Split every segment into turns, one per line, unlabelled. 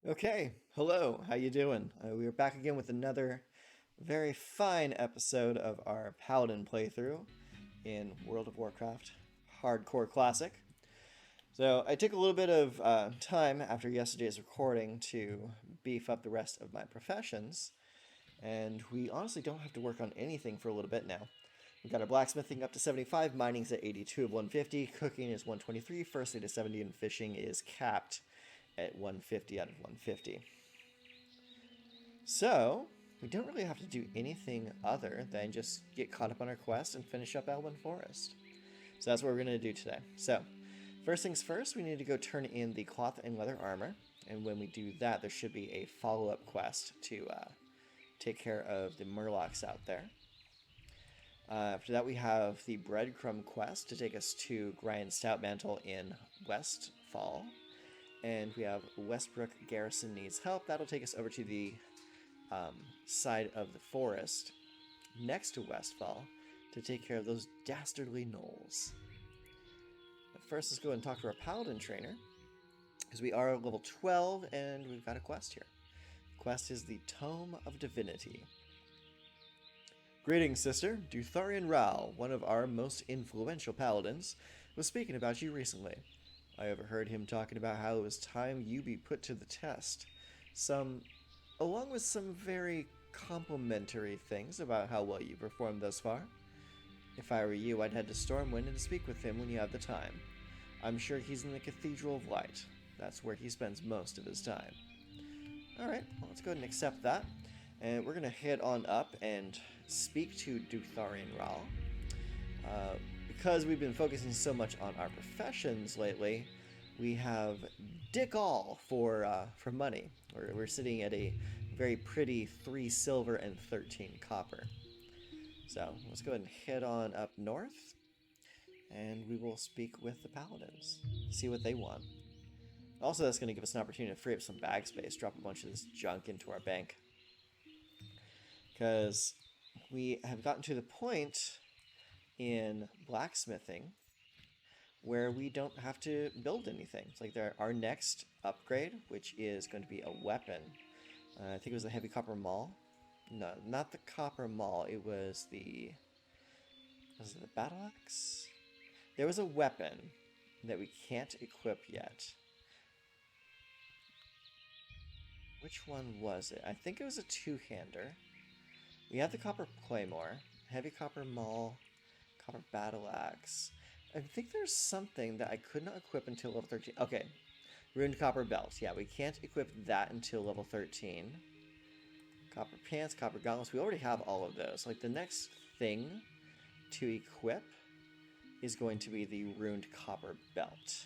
Okay, hello, how you doing? We are back again with another very fine episode of our Paladin playthrough in World of Warcraft Hardcore Classic. So I took a little bit of time after yesterday's recording to beef up the rest of my professions, and we honestly don't have to work on anything for a little bit now. We've got our blacksmithing up to 75, mining's at 82 of 150, cooking is 123, first aid is 70, and fishing is capped at 150 out of 150. So, we don't really have to do anything other than just get caught up on our quest and finish up Elwynn Forest. So that's what we're going to do today. So, first things first, we need to go turn in the cloth and leather armor. And when we do that, there should be a follow-up quest to take care of the murlocs out there. After that, we have the breadcrumb quest to take us to Grian Stoutmantle in Westfall. And we have Westbrook Garrison needs help. That'll take us over to the side of the forest next to Westfall to take care of those dastardly gnolls. But first, let's go and talk to our Paladin trainer, because we are level 12 and we've got a quest here. The quest is the Tome of Divinity. Greetings, sister. Dutharian Rao, one of our most influential paladins, was speaking about you recently. I overheard him talking about how it was time you be put to the test. Along with some very complimentary things about how well you performed thus far. If I were you, I'd head to Stormwind and speak with him when you have the time. I'm sure he's in the Cathedral of Light. That's where he spends most of his time. Alright, well, let's go ahead and accept that. And we're going to head on up and speak to Dutharian Rao. Because we've been focusing so much on our professions lately, we have dick all for money. We're sitting at a very pretty 3 silver and 13 copper. So let's go ahead and head on up north, and we will speak with the paladins, see what they want. Also, that's going to give us an opportunity to free up some bag space, drop a bunch of this junk into our bank. Because we have gotten to the point in blacksmithing where we don't have to build anything. It's like our next upgrade, which is going to be a weapon. I think it was the heavy copper maul. No, not the copper maul. It was the... Was it the battle axe? There was a weapon that we can't equip yet. Which one was it? I think it was a two-hander. We have the copper claymore, heavy copper maul, copper battle axe. I think there's something that I could not equip until level 13. Okay, ruined copper belt. Yeah, we can't equip that until level 13. Copper pants, copper gauntlets. We already have all of those. Like, the next thing to equip is going to be the ruined copper belt,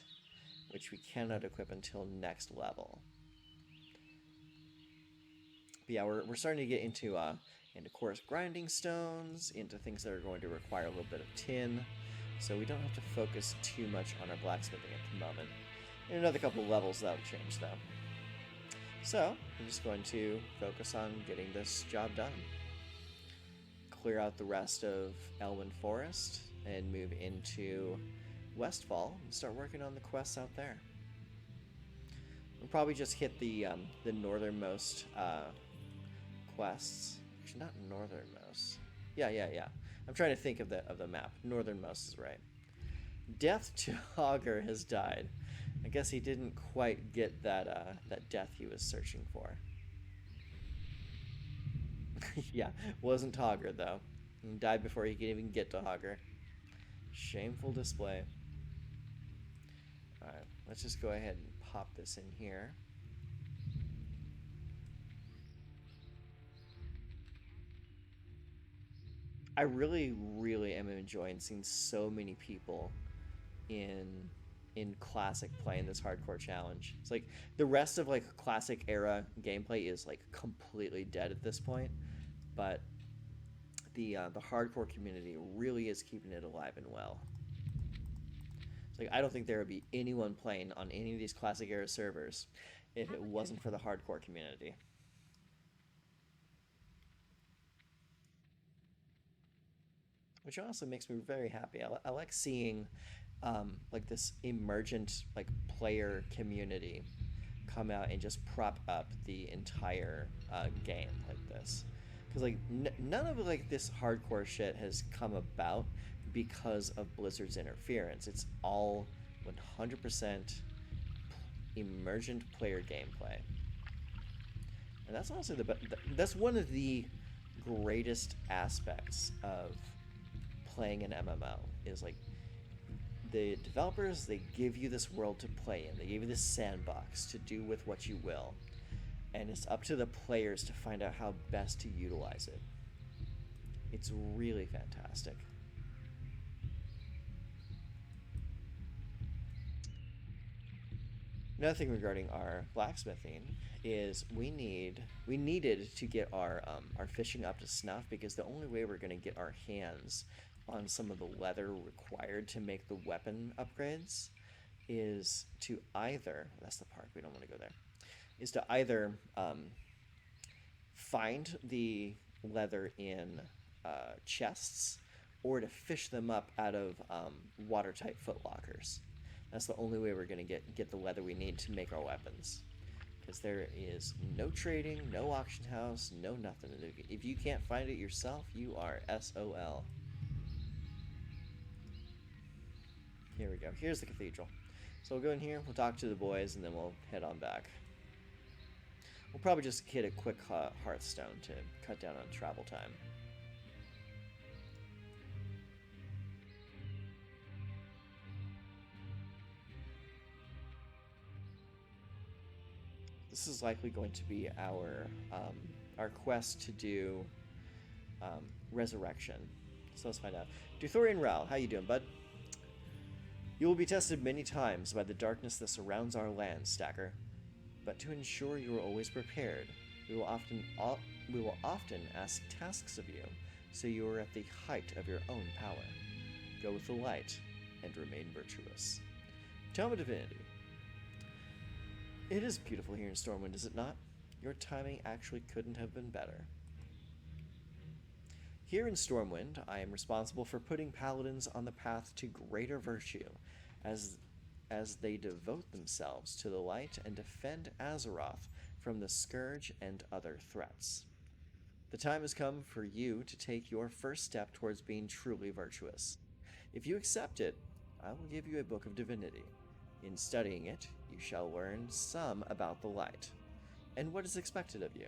which we cannot equip until next level. But yeah, we're starting to get into coarse grinding stones, into things that are going to require a little bit of tin. So we don't have to focus too much on our blacksmithing at the moment. In another couple of levels, that will change, though. So, I'm just going to focus on getting this job done. Clear out the rest of Elwynn Forest, and move into Westfall, and start working on the quests out there. We'll probably just hit the northernmost quests. Actually, not northernmost. Yeah. I'm trying to think of the map. Northernmost is right. Death to Augur has died. I guess he didn't quite get that death he was searching for. Yeah, wasn't Augur though. He died before he could even get to Augur. Shameful display. Alright, let's just go ahead and pop this in here. I really, really am enjoying seeing so many people in classic play in this hardcore challenge. It's like the rest of like classic era gameplay is like completely dead at this point, but the hardcore community really is keeping it alive and well. It's like I don't think there would be anyone playing on any of these classic era servers if it wasn't for the hardcore community. Which honestly makes me very happy. I like seeing like this emergent like player community come out and just prop up the entire game like this. Because like none of like this hardcore shit has come about because of Blizzard's interference. It's all 100% emergent player gameplay, and that's honestly that's one of the greatest aspects of playing an MMO. Is like the developers, they give you this world to play in, they give you this sandbox to do with what you will, and it's up to the players to find out how best to utilize it. It's really fantastic. Another thing regarding our blacksmithing is we needed to get our fishing up to snuff, because the only way we're going to get our hands on some of the leather required to make the weapon upgrades is to either, that's the part, we don't want to go there, is to either find the leather in chests, or to fish them up out of watertight footlockers. That's the only way we're going to get the leather we need to make our weapons. Because there is no trading, no auction house, no nothing. If you can't find it yourself, you are SOL. Here we go. Here's the cathedral. So we'll go in here, we'll talk to the boys, and then we'll head on back. We'll probably just hit a quick Hearthstone to cut down on travel time. This is likely going to be our quest to do resurrection. So let's find out. Duthorian Ral, how you doing, bud? You will be tested many times by the darkness that surrounds our land, Stacker. But to ensure you are always prepared, we will often ask tasks of you, so you are at the height of your own power. Go with the light and remain virtuous. Tome of Divinity. It is beautiful here in Stormwind, is it not? Your timing actually couldn't have been better. Here in Stormwind, I am responsible for putting paladins on the path to greater virtue, as they devote themselves to the light and defend Azeroth from the Scourge and other threats. The time has come for you to take your first step towards being truly virtuous. If you accept it, I will give you a book of divinity. In studying it, you shall learn some about the light, and what is expected of you.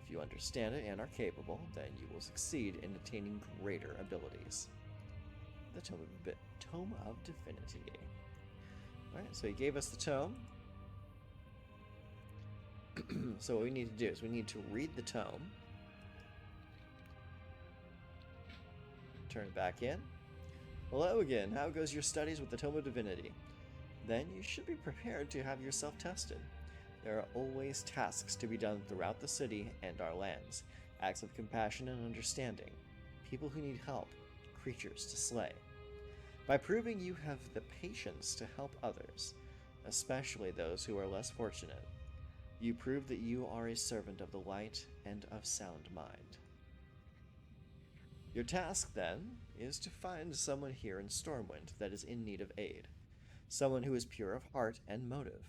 If you understand it and are capable, then you will succeed in attaining greater abilities. The Tome of Divinity. Alright, so he gave us the tome. So what we need to do is we need to read the tome. Turn it back in. Hello again, how goes your studies with the Tome of Divinity? Then you should be prepared to have yourself tested. There are always tasks to be done throughout the city and our lands, acts of compassion and understanding, people who need help, creatures to slay. By proving you have the patience to help others, especially those who are less fortunate, you prove that you are a servant of the light and of sound mind. Your task, then, is to find someone here in Stormwind that is in need of aid. Someone who is pure of heart and motive.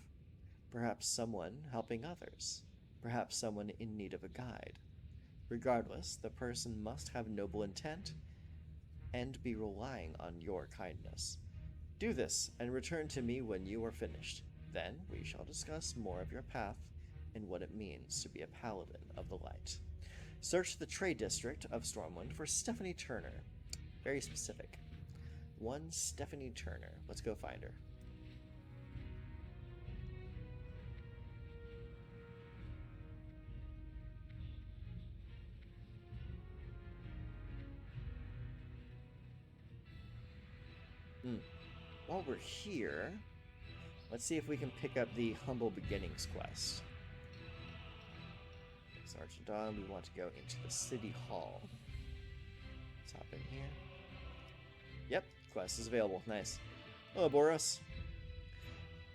Perhaps someone helping others. Perhaps someone in need of a guide. Regardless, the person must have noble intent and be relying on your kindness. Do this and return to me when you are finished. Then we shall discuss more of your path and what it means to be a paladin of the light. Search the trade district of Stormwind for Stephanie Turner. Very specific. One Stephanie Turner. Let's go find her. While we're here, let's see if we can pick up the Humble Beginnings quest. Sergeant Dawn, we want to go into the City Hall. Let's hop in here. Yep, quest is available. Nice. Hello, Boros.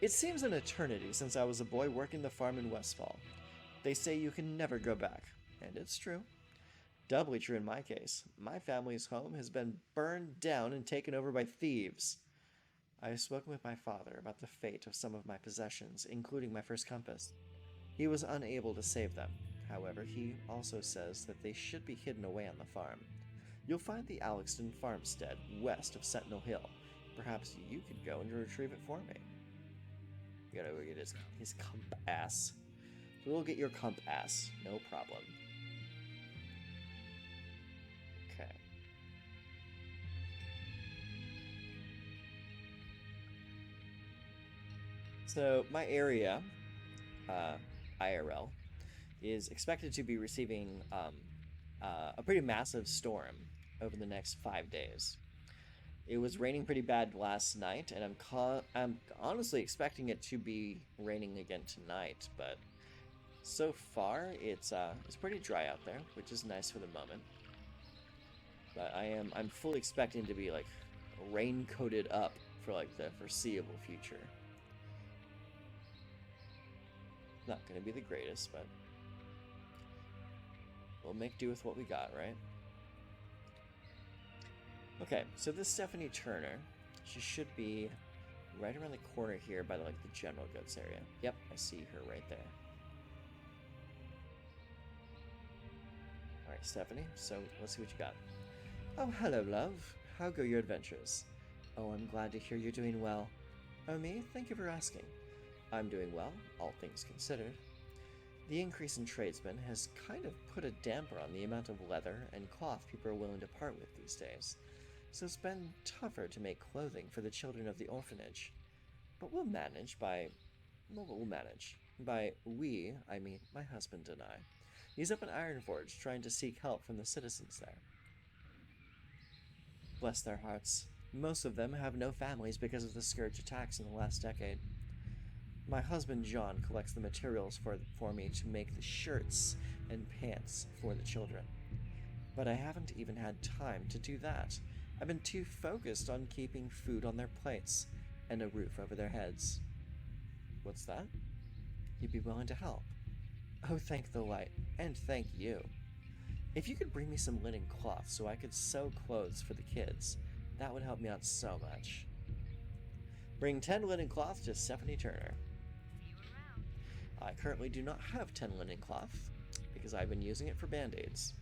It seems an eternity since I was a boy working the farm in Westfall. They say you can never go back, and it's true. Doubly true in my case. My family's home has been burned down and taken over by thieves. I have spoken with my father about the fate of some of my possessions, including my first compass. He was unable to save them. However, he also says that they should be hidden away on the farm. You'll find the Alexton farmstead west of Sentinel Hill. Perhaps you could go and retrieve it for me. You gotta go get his compass. We'll get your compass, no problem. Okay. So my area, IRL, is expected to be receiving a pretty massive storm over the next 5 days. It was raining pretty bad last night, and I'm honestly expecting it to be raining again tonight. But so far, it's pretty dry out there, which is nice for the moment. But I'm fully expecting to be like rain-coated up for like the foreseeable future. Not gonna be the greatest, but we'll make do with what we got, right? Okay, so this Stephanie Turner, she should be right around the corner here by like the general goods area. Yep, I see her right there. Alright, Stephanie, so let's see what you got. Oh, hello, love. How go your adventures? Oh, I'm glad to hear you're doing well. Oh, me? Thank you for asking. I'm doing well, all things considered. The increase in tradesmen has kind of put a damper on the amount of leather and cloth people are willing to part with these days, so it's been tougher to make clothing for the children of the orphanage. But we'll manage by... well, we'll manage. By we, I mean my husband and I. He's up in Ironforge trying to seek help from the citizens there. Bless their hearts. Most of them have no families because of the scourge attacks in the last decade. My husband John collects the materials for me to make the shirts and pants for the children. But I haven't even had time to do that. I've been too focused on keeping food on their plates and a roof over their heads. What's that? You'd be willing to help. Oh, thank the light, and thank you. If you could bring me some linen cloth so I could sew clothes for the kids, that would help me out so much. Bring 10 linen cloth to Stephanie Turner. I currently do not have 10 linen cloth because I've been using it for band-aids.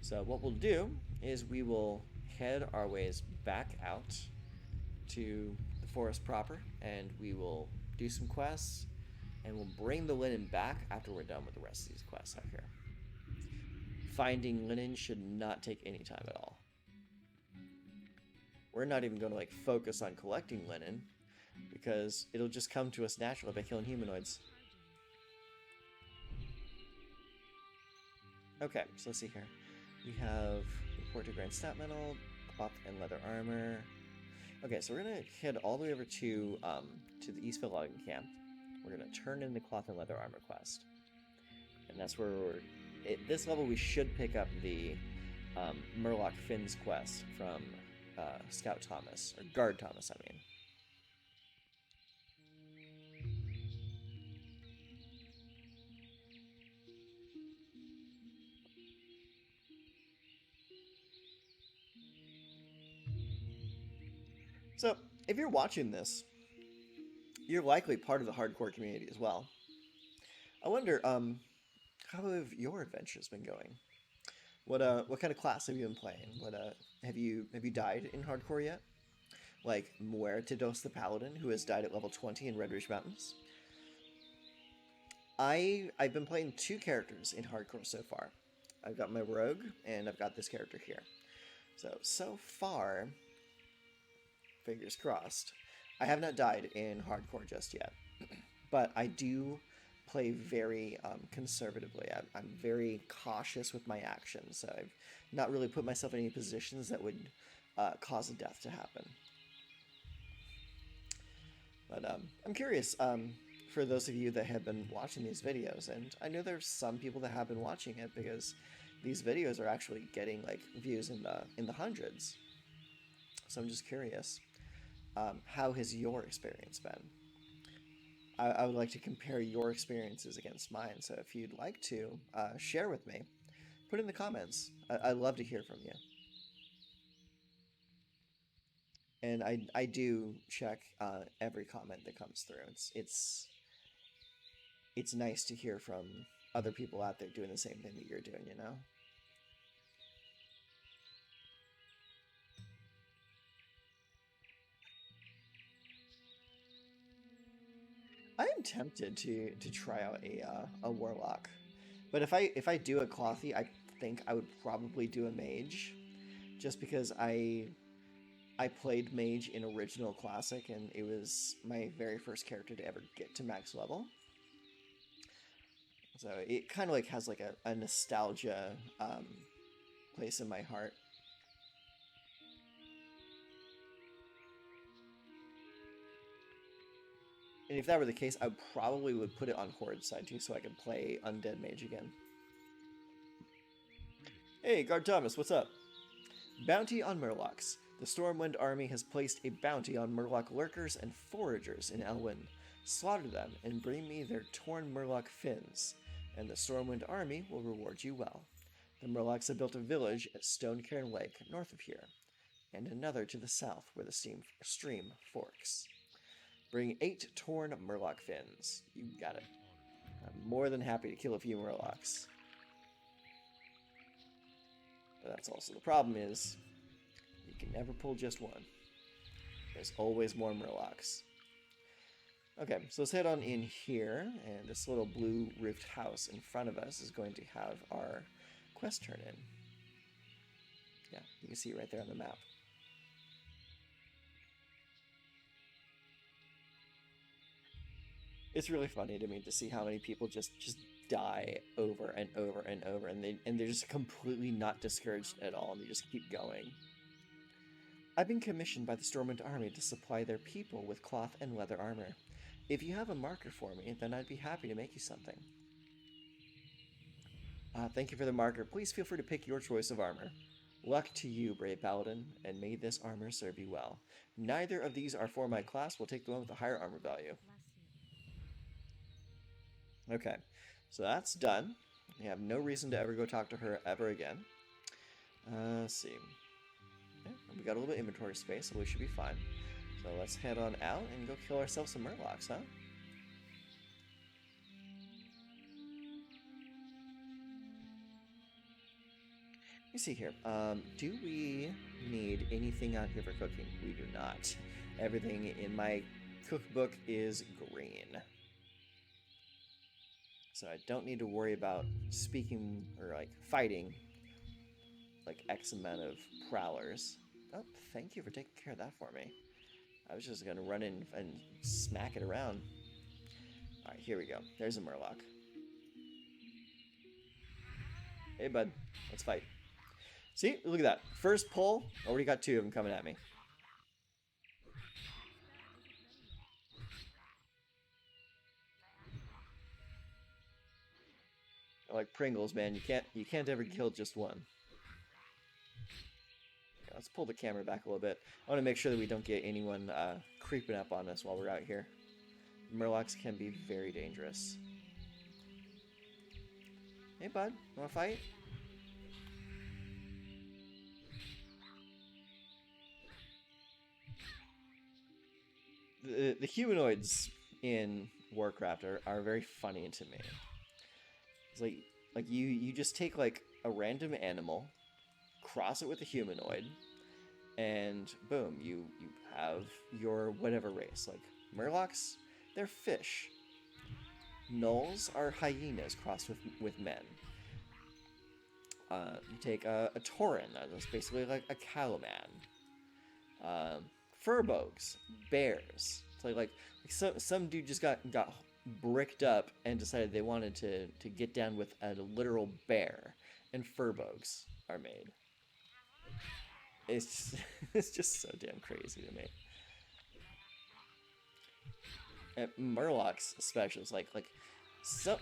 So what we'll do is we will head our ways back out to the forest proper, and we will do some quests, and we'll bring the linen back after we're done with the rest of these quests out here. Finding linen should not take any time at all. We're not even going to like focus on collecting linen because it'll just come to us naturally by killing humanoids. Okay, so let's see here. We have report to Grand Stat Medal, cloth and leather armor. Okay, so we're gonna head all the way over to the Eastville Logging Camp. We're gonna turn in the cloth and leather armor quest, and that's where at this level we should pick up the Murloc Finn's quest from Scout Thomas, or Guard Thomas, I mean. So, if you're watching this, you're likely part of the hardcore community as well. I wonder, how have your adventures been going? What kind of class have you been playing? Have you died in hardcore yet? Like Muertidos the Paladin, who has died at level 20 in Red Ridge Mountains. I've been playing 2 characters in hardcore so far. I've got my rogue, and I've got this character here. So far, fingers crossed, I have not died in hardcore just yet. But I do play very conservatively. I'm very cautious with my actions. So I've not really put myself in any positions that would cause a death to happen. But I'm curious, for those of you that have been watching these videos, and I know there's some people that have been watching it because these videos are actually getting like views in the hundreds. So I'm just curious, how has your experience been? I would like to compare your experiences against mine, so if you'd like to share with me, put in the comments. I'd love to hear from you. And I do check every comment that comes through. It's nice to hear from other people out there doing the same thing that you're doing, you know? I am tempted to try out a warlock, but if I do a clothy, I think I would probably do a mage, just because I played mage in original classic and it was my very first character to ever get to max level. So it kind of like has like a nostalgia place in my heart. And if that were the case, I probably would put it on Horde side too, so I could play Undead Mage again. Hey, Guard Thomas, what's up? Bounty on Murlocs. The Stormwind Army has placed a bounty on Murloc lurkers and foragers in Elwynn. Slaughter them and bring me their torn Murloc fins, and the Stormwind Army will reward you well. The Murlocs have built a village at Stonecairn Lake north of here, and another to the south where the stream forks. Bring 8 torn Murloc fins. You got it. I'm more than happy to kill a few Murlocs. But that's also the problem is, you can never pull just one. There's always more Murlocs. Okay, so let's head on in here, and this little blue roofed house in front of us is going to have our quest turn in. Yeah, you can see it right there on the map. It's really funny to me to see how many people just die over and over and over, and they're just completely not discouraged at all, and they just keep going. I've been commissioned by the Stormwind Army to supply their people with cloth and leather armor. If you have a marker for me, then I'd be happy to make you something. Thank you for the marker. Please feel free to pick your choice of armor. Luck to you, brave Paladin, and may this armor serve you well. Neither of these are for my class. We'll take the one with the higher armor value. Okay, so that's done. We have no reason to ever go talk to her ever again. Let's see. Okay, we got a little bit of inventory space, so we should be fine. So let's head on out and go kill ourselves some Murlocs, huh? Let me see here. Do we need anything out here for cooking? We do not. Everything in my cookbook is green. So I don't need to worry about speaking or like fighting like X amount of prowlers. Oh, thank you for taking care of that for me. I was just gonna run in and smack it around. Alright, here we go. There's a Murloc. Hey, bud. Let's fight. See? Look at that. First pull, already got 2 of them coming at me. Like Pringles, man. You can't ever kill just one. Let's pull the camera back a little bit. I want to make sure that we don't get anyone creeping up on us while we're out here. Murlocs can be very dangerous. Hey, bud. You want to fight? The humanoids in Warcraft are very funny to me. It's like you just take like a random animal, cross it with a humanoid, and boom, you have your whatever race. Like Murlocs, they're fish. Gnolls are hyenas crossed with men. You take a tauren, that's basically like a cowman. Furbolgs, bears. So like some dude just got bricked up and decided they wanted to get down with a literal bear, and furbolgs are made. It's just so damn crazy to me. And Murlocs especially, it's like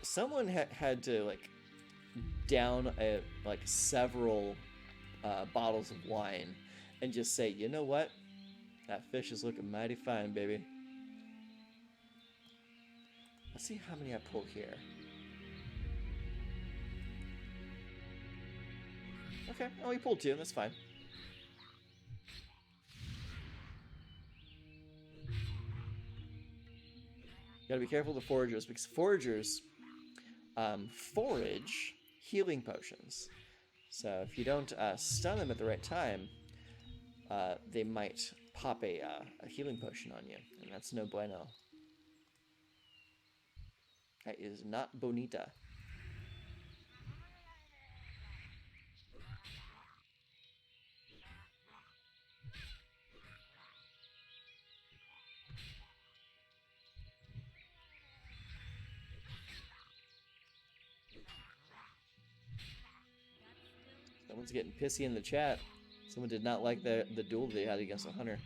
someone had to like down like several bottles of wine and just say, you know what, that fish is looking mighty fine, baby. Let's see how many I pull here. Okay, oh, we pulled 2, that's fine. Gotta be careful of the foragers, because foragers forage healing potions. So if you don't stun them at the right time, they might pop a healing potion on you, and that's no bueno. That is not bonita. Someone's getting pissy in the chat. Someone did not like the duel they had against a hunter.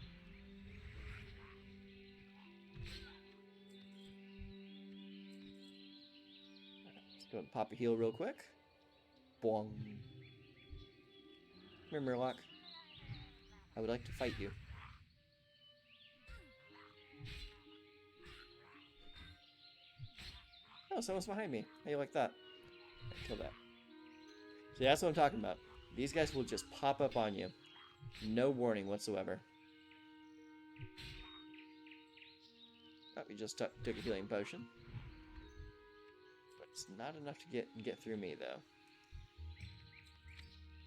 Let's go and pop a heal real quick. Boing. Come here, Murloc. I would like to fight you. Oh, someone's behind me. How you like that? Okay, kill that. So that's what I'm talking about. These guys will just pop up on you. No warning whatsoever. Oh, we just took a healing potion. But it's not enough to get through me, though.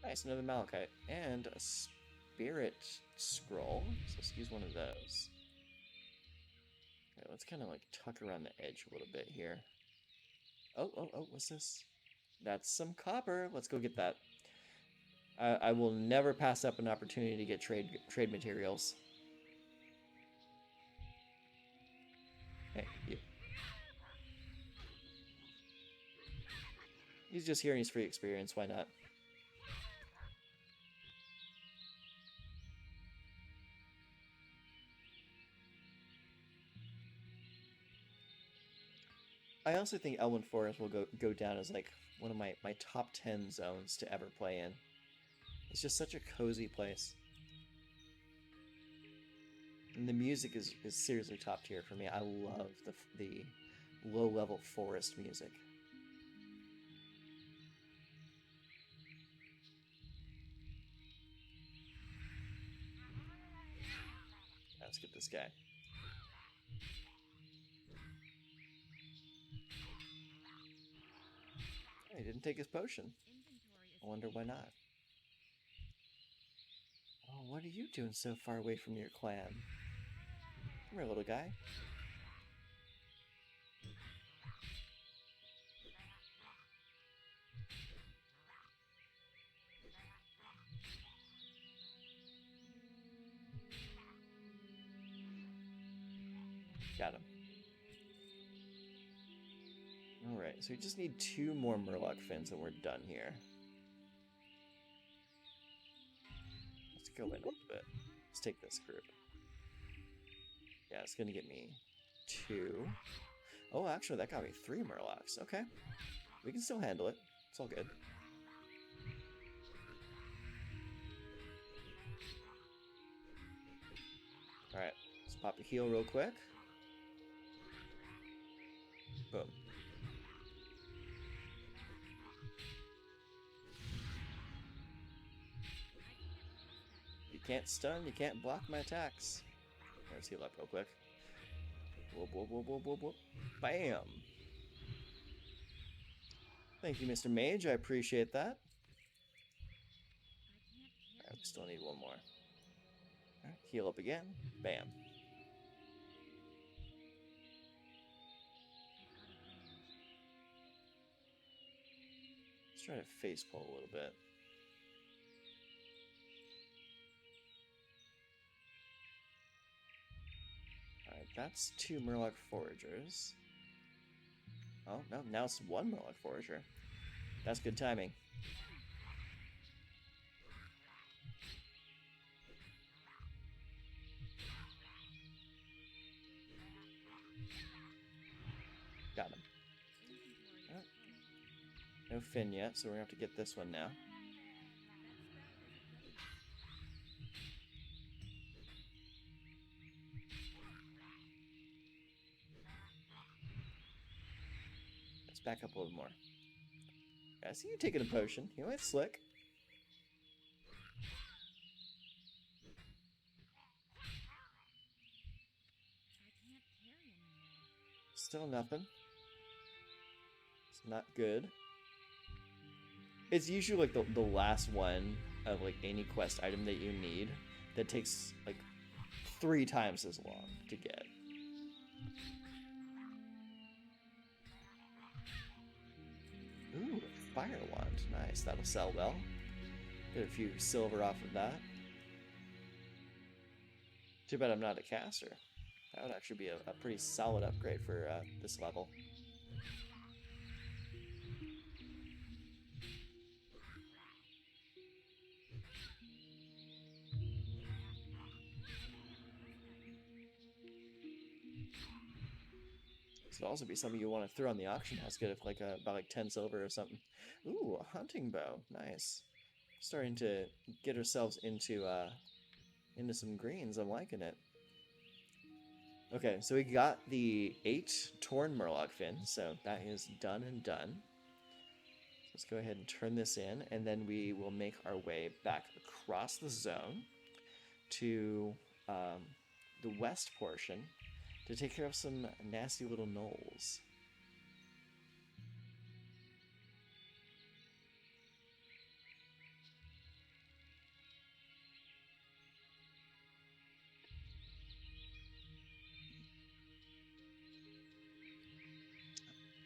Nice, another Malachite. And a Spirit Scroll. So let's use one of those. Okay, let's kind of like tuck around the edge a little bit here. Oh, what's this? That's some copper. Let's go get that. I will never pass up an opportunity to get trade materials. Hey, you. He's just here and he's free experience. Why not? I also think Elwynn Forest will go down as like one of my top 10 zones to ever play in. It's just such a cozy place. And the music is seriously top tier for me. I love the low-level forest music. Let's get this guy. He didn't take his potion. I wonder why not. Oh, what are you doing so far away from your clan? Come here, little guy. Got him. Alright, so we just need 2 more Murloc fins and we're done here. Let's go in a little bit. Let's take this group. Yeah, it's gonna get me 2. Oh, actually, that got me 3 Murlocs. Okay. We can still handle it. It's all good. Alright, let's pop a heal real quick. Boom. You can't stun, you can't block my attacks. Let's heal up real quick. Whoop, whoop, whoop, whoop, whoop, whoop. Bam! Thank you, Mr. Mage. I appreciate that. Alright, we still need 1 more. Alright, heal up again. Bam. Let's try to face pull a little bit. Alright, that's 2 Murloc Foragers. Oh, no, now it's 1 Murloc Forager. That's good timing. Got him. Oh. No fin yet, so we're gonna have to get this one now. Let's back up a little more. Yeah, I see you taking a potion. You know, it's slick. Still nothing. It's not good. It's usually like the last one of like any quest item that you need that takes like 3 times as long to get. Ooh, fire wand. Nice. That'll sell well. Get a few silver off of that. Too bad I'm not a caster. That would actually be a pretty solid upgrade for this level. This would also be something you want to throw on the auction house, get it for like about like 10 silver or something. Ooh, a hunting bow. Nice. Starting to get ourselves into some greens. I'm liking it. Okay, so we got the 8 torn murloc fin, so that is done and done. Let's go ahead and turn this in, and then we will make our way back across the zone to the west portion to take care of some nasty little gnolls.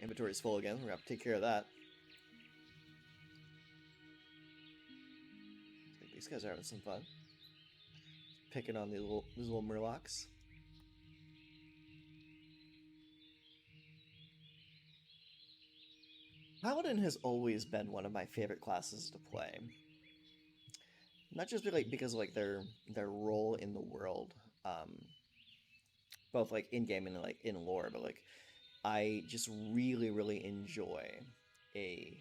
Inventory's full again. We're gonna have to take care of that. These guys are having some fun. Picking on these little murlocs. Paladin has always been one of my favorite classes to play. Not just because of like their role in the world, both like in game and like in lore, but like I just really enjoy a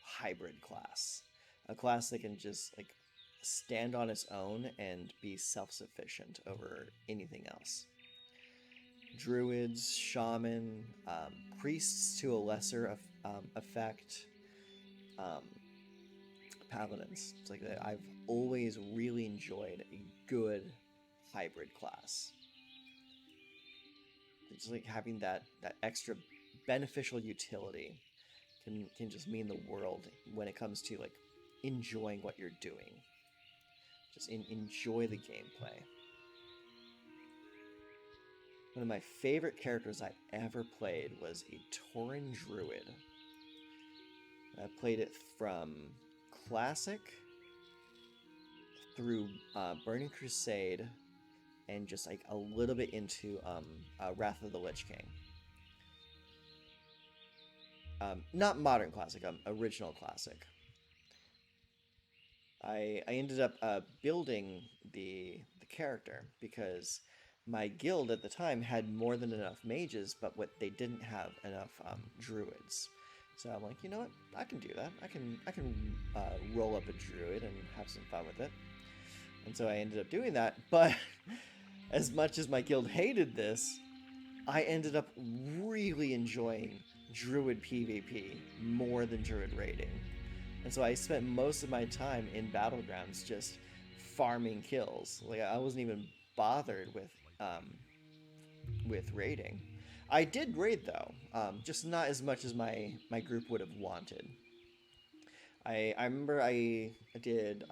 hybrid class, a class that can just like stand on its own and be self-sufficient over anything else. Druids, shaman, priests to a lesser effect, paladins. It's like I've always really enjoyed a good hybrid class. It's like having that extra beneficial utility can just mean the world when it comes to like enjoying what you're doing. Just enjoy the gameplay. One of my favorite characters I ever played was a Tauren Druid. I played it from Classic through Burning Crusade and just like a little bit into Wrath of the Lich King. Not Modern Classic, original Classic. I ended up building the character because my guild at the time had more than enough mages, but what they didn't have enough druids. So I'm like, you know what? I can do that. I can roll up a druid and have some fun with it. And so I ended up doing that. But as much as my guild hated this, I ended up really enjoying druid PvP more than druid raiding. And so I spent most of my time in battlegrounds just farming kills. Like I wasn't even bothered with raiding. I did raid though, just not as much as my group would have wanted. I remember I did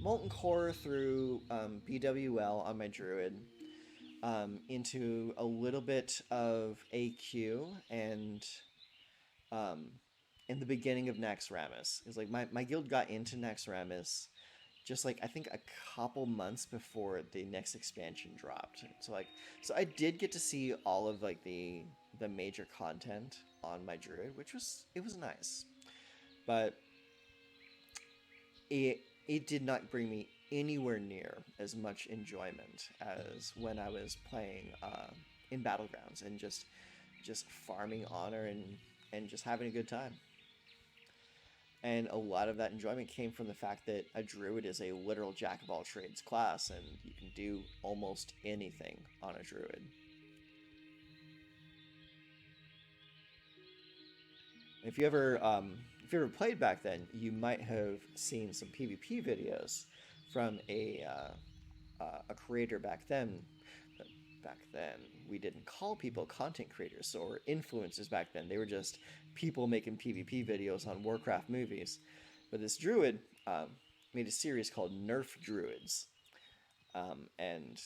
Molten Core through BWL on my druid, into a little bit of AQ and in the beginning of Naxxramas. It's like my guild got into Naxxramas just like I think a couple months before the next expansion dropped. So I did get to see all of like the major content on my druid, which was nice. But it did not bring me anywhere near as much enjoyment as when I was playing in Battlegrounds and just farming honor and just having a good time. And a lot of that enjoyment came from the fact that a druid is a literal jack-of-all-trades class, and you can do almost anything on a druid. If you ever played back then, you might have seen some PvP videos from a creator back then. we didn't call people content creators or influencers back then. They were just people making PvP videos on Warcraft movies. But this druid made a series called Nerf Druids. And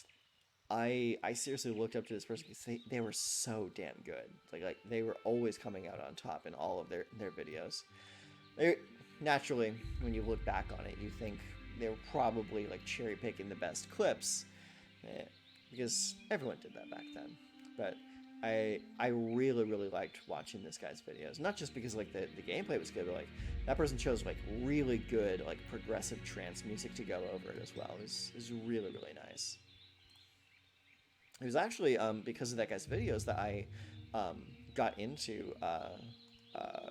I seriously looked up to this person because they were so damn good. Like they were always coming out on top in all of their videos. Naturally, when you look back on it, you think they were probably like cherry picking the best clips, because everyone did that back then. But I really liked watching this guy's videos, not just because like the gameplay was good, but like that person chose like really good like progressive trance music to go over it as well. It was really nice. It was actually because of that guy's videos that I got into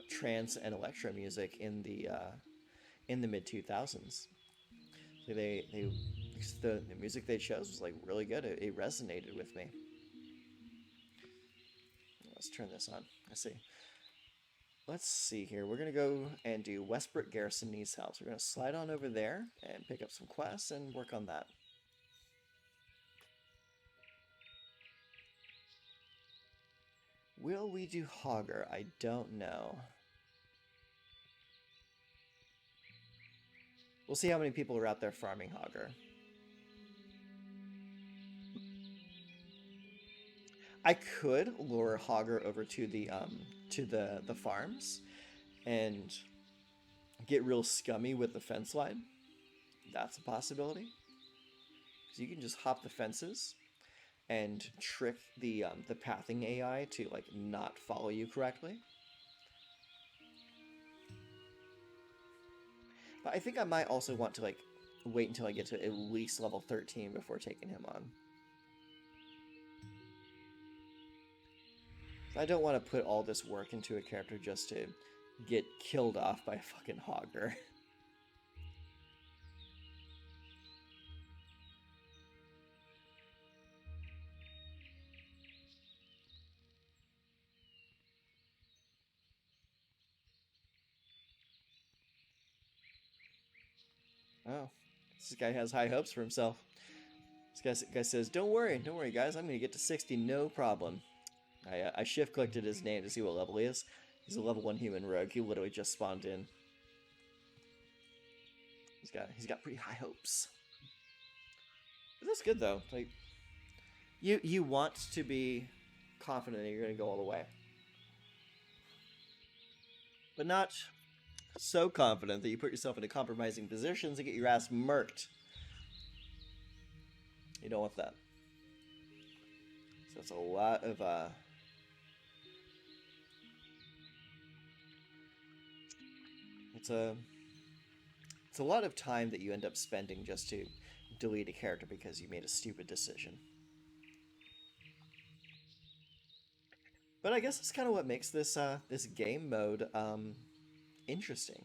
trance and electro music in the mid 2000s. So the music they chose was like really good. It resonated with me. Let's turn this on. Let's see here. We're gonna go and do Westbrook Garrison Needs Help. So we're gonna slide on over there and pick up some quests and work on that. Will we do Hogger? I don't know. We'll see how many people are out there farming Hogger. I could lure Hogger over to the farms and get real scummy with the fence line. That's a possibility. So you can just hop the fences and trick the pathing AI to like not follow you correctly. But I think I might also want to like wait until I get to at least level 13 before taking him on. I don't want to put all this work into a character just to get killed off by a fucking Hogger. Oh, this guy has high hopes for himself. This guy says, don't worry guys, I'm going to get to 60 no problem. I shift-clicked at his name to see what level he is. He's a level 1 human rogue. He literally just spawned in. He's got pretty high hopes. But that's good though. Like, you want to be confident that you're going to go all the way, but not so confident that you put yourself into compromising positions and get your ass murked. You don't want that. So it's a lot of it's a lot of time that you end up spending just to delete a character because you made a stupid decision. But I guess that's kind of what makes this this game mode interesting.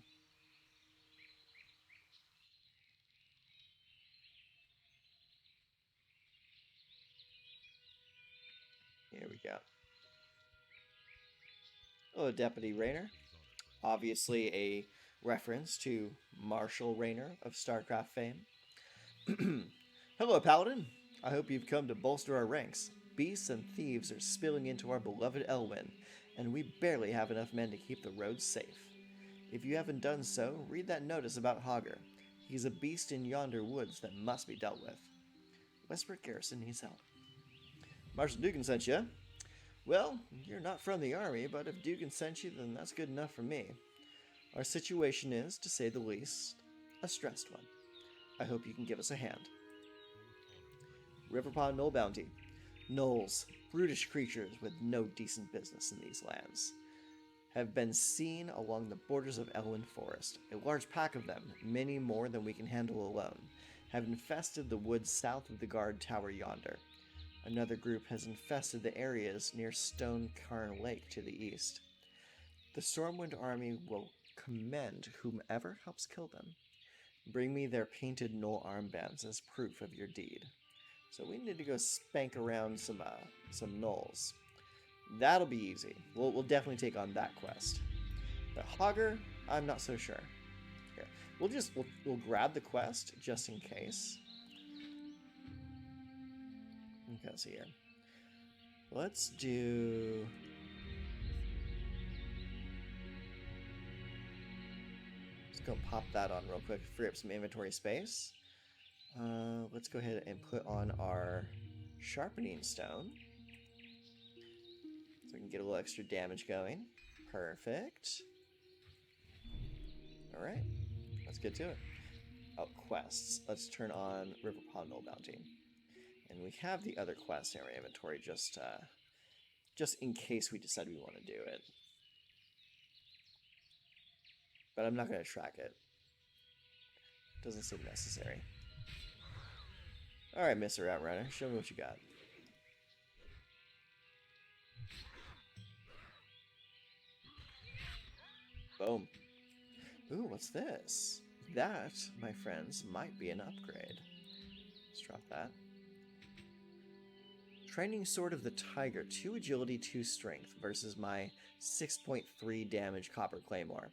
Here we go. Hello, Deputy Raynor. Obviously a reference to Marshall Raynor of StarCraft fame. Hello, Paladin. I hope you've come to bolster our ranks. Beasts and thieves are spilling into our beloved Elwynn, and we barely have enough men to keep the roads safe. If you haven't done so, read that notice about Hogger. He's a beast in yonder woods that must be dealt with. Westbrook Garrison needs help. Marshal Dugan sent you. Well, you're not from the army, but if Dugan sent you, then that's good enough for me. Our situation is, to say the least, a stressed one. I hope you can give us a hand. Riverpond Knoll Bounty. Gnolls, brutish creatures with no decent business in these lands, have been seen along the borders of Elwynn Forest. A large pack of them, many more than we can handle alone, have infested the woods south of the guard tower yonder. Another group has infested the areas near Stone Cairn Lake to the east. The Stormwind army will commend whomever helps kill them. Bring me their painted gnoll armbands as proof of your deed. So we need to go spank around some gnolls. That'll be easy. We'll definitely take on that quest. But Hogger, I'm not so sure. Here, we'll grab the quest just in case. Okay, let's see here. Let's do... Let's go pop that on real quick, free up some inventory space. Let's go ahead and put on our sharpening stone. So we can get a little extra damage going. Perfect. Alright, let's get to it. Oh, quests. Let's turn on River Pond Mill Bounty. And we have the other quest in our inventory just in case we decide we want to do it. But I'm not going to track it. Doesn't seem necessary. Alright, Mr. Outrunner, show me what you got. Boom. Ooh, what's this? That, my friends, might be an upgrade. Let's drop that. Training Sword of the Tiger, 2 agility, 2 strength, versus my 6.3 damage copper claymore.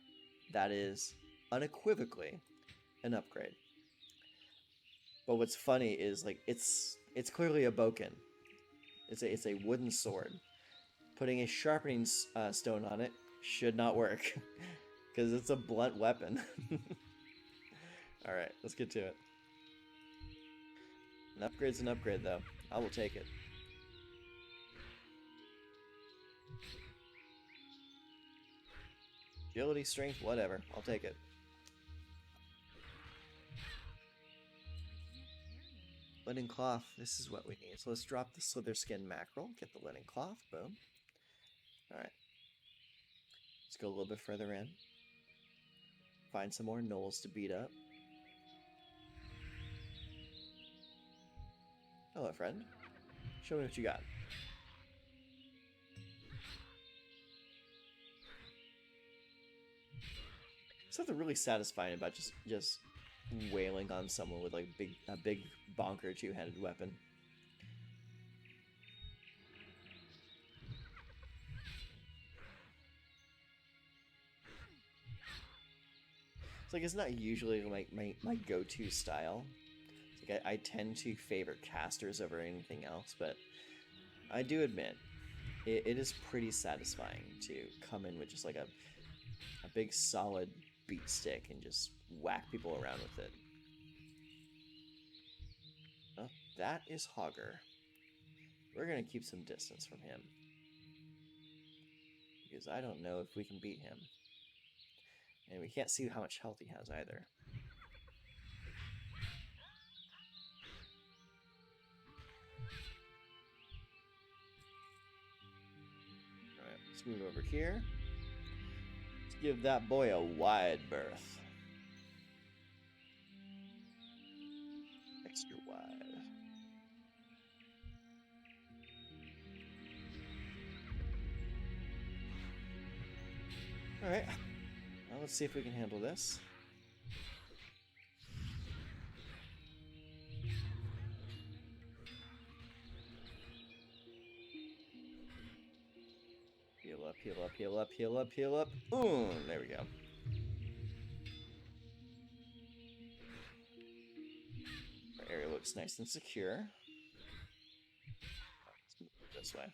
That is unequivocally an upgrade. But what's funny is, like, it's clearly a boken. It's a wooden sword. Putting a sharpening stone on it should not work, because it's a blunt weapon. Alright, let's get to it. An upgrade's an upgrade, though. I will take it. Agility, strength, whatever. I'll take it. Linen cloth, this is what we need. So let's drop the slither skin mackerel, get the linen cloth, boom. Alright. Let's go a little bit further in. Find some more gnolls to beat up. Hello, friend. Show me what you got. Something really satisfying about just wailing on someone with like a big bonker two-handed weapon. It's like, it's not usually my go-to style. It's like I tend to favor casters over anything else, but I do admit it is pretty satisfying to come in with just like a big solid beat stick and just whack people around with it. Oh, that is Hogger. We're gonna keep some distance from him, because I don't know if we can beat him. And we can't see how much health he has either. Alright, let's move over here. Let's give that boy a wide berth. Extra wide. Alright. Now let's see if we can handle this. Heal up, heal up, heal up, heal up, heal up. Boom! There we go. Our area looks nice and secure. Let's move it this way.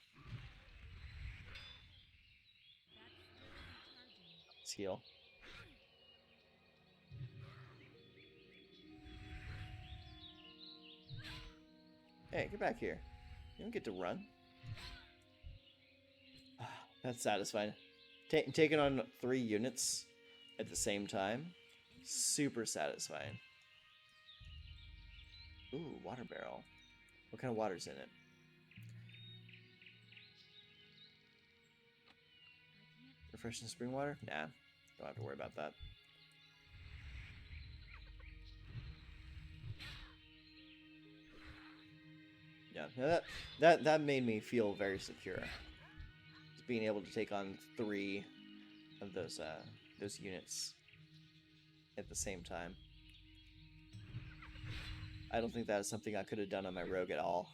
Let's heal. Hey, get back here. You don't get to run. That's satisfying. Taking on 3 units at the same time. Super satisfying. Ooh, water barrel. What kind of water's in it? Refreshing spring water? Nah, don't have to worry about that. Yeah, that made me feel very secure. Just being able to take on 3 of those units at the same time. I don't think that is something I could have done on my rogue at all.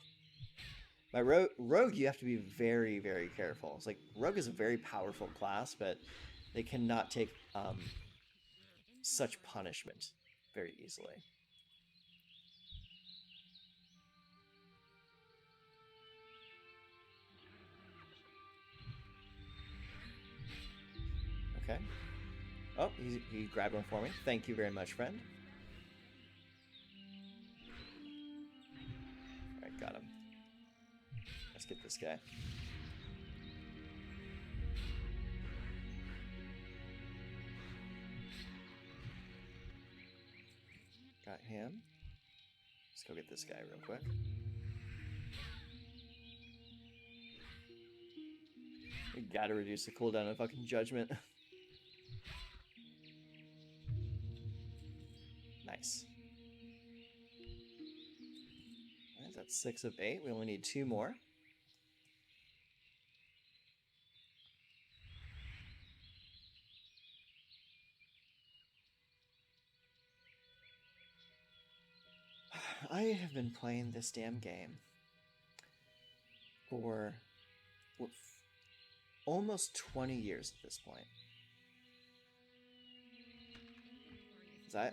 My rogue, you have to be very, very careful. It's like, rogue is a very powerful class, but they cannot take such punishment very easily. Okay. Oh, he grabbed one for me. Thank you very much, friend. Alright, got him. Let's get this guy. Got him. Let's go get this guy real quick. We gotta reduce the cooldown of fucking judgment. Nice. That's 6 of 8. We only need 2 more. I have been playing this damn game for almost 20 years at this point.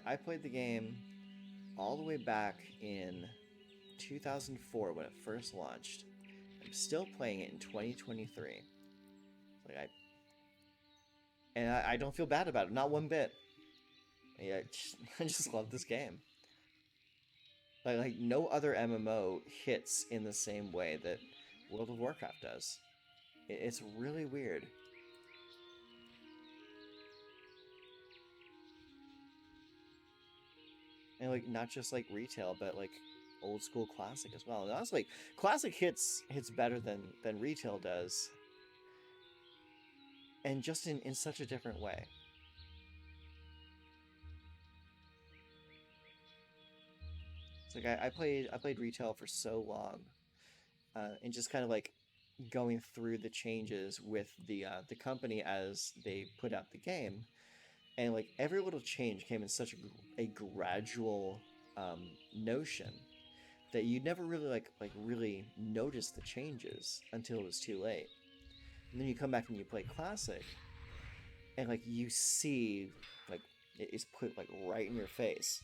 I played the game all the way back in 2004 when it first launched. I'm still playing it in 2023. Like I don't feel bad about it, not one bit. Yeah, I just love this game. Like no other MMO hits in the same way that World of Warcraft does. It's really weird. And like not just like retail, but like old school classic as well. And honestly, classic hits better than retail does. And just in such a different way. It's like I played retail for so long, and just kind of like going through the changes with the company as they put out the game, and like every little change came in such a gradual notion that you never really like really notice the changes until it was too late. And then you come back and you play classic, and like you see like it's put like right in your face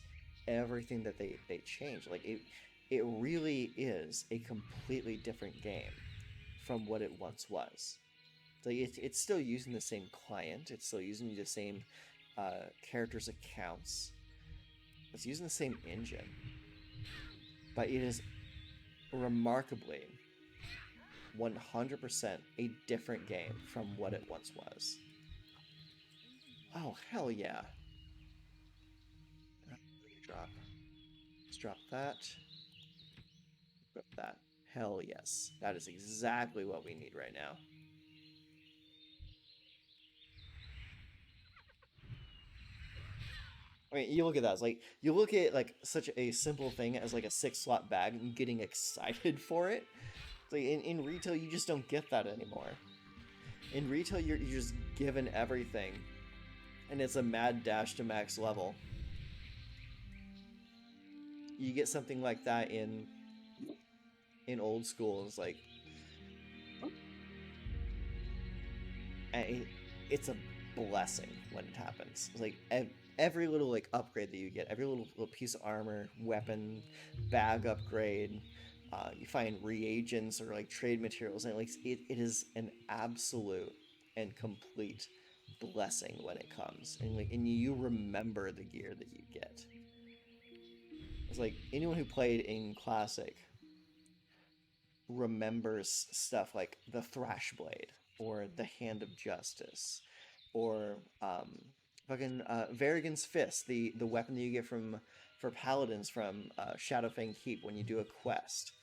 everything that they changed. Like it really is a completely different game from what it once was. Like it's still using the same client, it's still using the same characters' accounts, it's using the same engine, but it is remarkably 100% a different game from what it once was. Oh, hell yeah. Let's drop that. Drop that. Hell yes. That is exactly what we need right now. I mean, you look at that. It's like you look at like such a simple thing as like a 6-slot bag and getting excited for it. It's like in retail, you just don't get that anymore. In retail, you're just given everything, and it's a mad dash to max level. You get something like that in old school. It's like it's a blessing when it happens. It's like every little like upgrade that you get, every little piece of armor, weapon, bag upgrade, you find reagents or like trade materials, and like it is an absolute and complete blessing when it comes, and like you remember the gear that you get. It's like anyone who played in classic remembers stuff like the Thrash Blade or the Hand of Justice or fucking Varigan's Fist, the weapon that you get for paladins from Shadowfang Keep when you do a quest.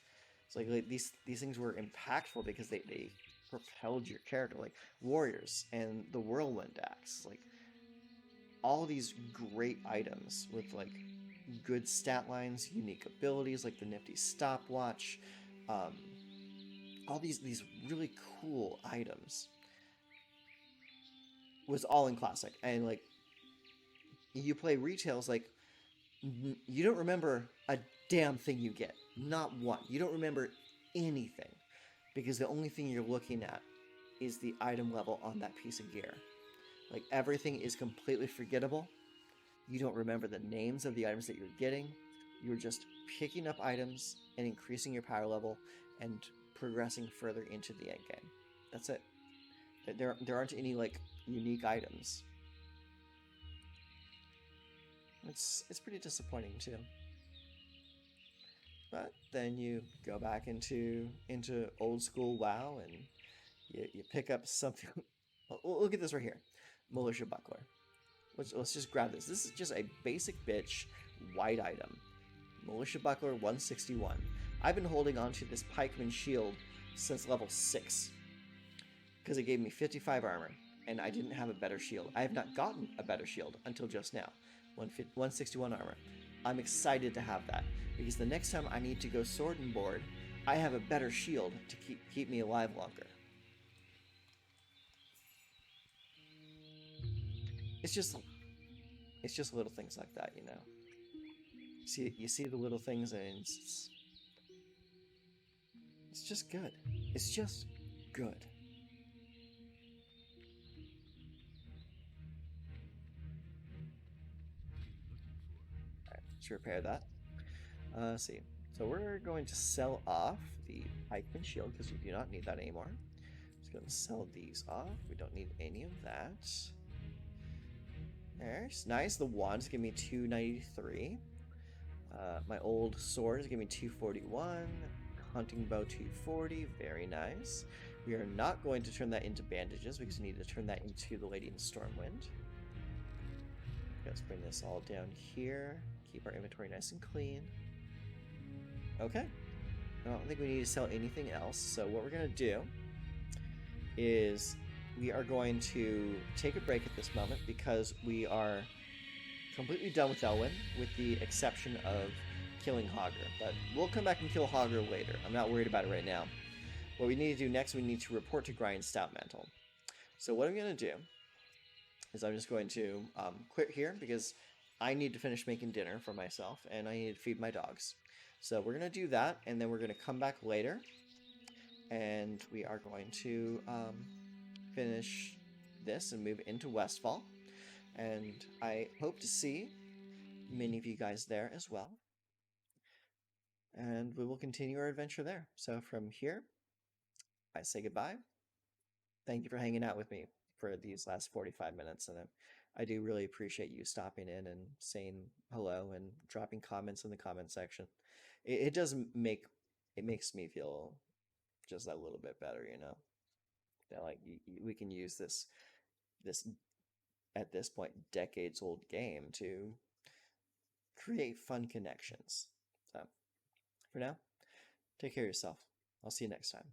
It's like these things were impactful because they propelled your character, like warriors and the Whirlwind Axe, like all these great items with like good stat lines, unique abilities like the nifty stopwatch, all these really cool items was all in classic. And like you play retails, like you don't remember a damn thing you get, not one. You don't remember anything because the only thing you're looking at is the item level on that piece of gear. Like everything is completely forgettable. You don't remember the names of the items that you're getting. You're just picking up items and increasing your power level and progressing further into the end game. That's it. There aren't any like unique items. It's pretty disappointing too. But then you go back into old school WoW and you pick up something. Look at this right here, militia buckler. Let's just grab this. This is just a basic bitch white item. Militia buckler 161. I've been holding on to this pikeman shield since level 6 because it gave me 55 armor and I didn't have a better shield. I have not gotten a better shield until just now. 161 armor. I'm excited to have that because the next time I need to go sword and board, I have a better shield to keep me alive longer. It's just little things like that, you know. You see the little things, and it's just good. It's just good. Alright, let's repair that. Let's see. So we're going to sell off the pikeman shield because we do not need that anymore. Just going to sell these off. We don't need any of that. There's nice. The wands give me 293. My old sword is giving me 241. Hunting bow 240. Very nice. We are not going to turn that into bandages because we need to turn that into the Lady in Stormwind. Let's bring this all down here. Keep our inventory nice and clean. Okay. I don't think we need to sell anything else. So what we're going to do is we are going to take a break at this moment because we are completely done with Elwynn, with the exception of killing Hogger. But we'll come back and kill Hogger later. I'm not worried about it right now. What we need to do next, we need to report to Grind Stoutmantle. So what I'm going to do is I'm just going to quit here because I need to finish making dinner for myself and I need to feed my dogs. So we're going to do that, and then we're going to come back later and we are going to finish this and move into Westfall. And I hope to see many of you guys there as well. And we will continue our adventure there. So from here, I say goodbye. Thank you for hanging out with me for these last 45 minutes. And I do really appreciate you stopping in and saying hello and dropping comments in the comment section. It does makes me feel just a little bit better, you know, that like we can use this at this point decades old game to create fun connections. So for now, take care of yourself. I'll see you next time.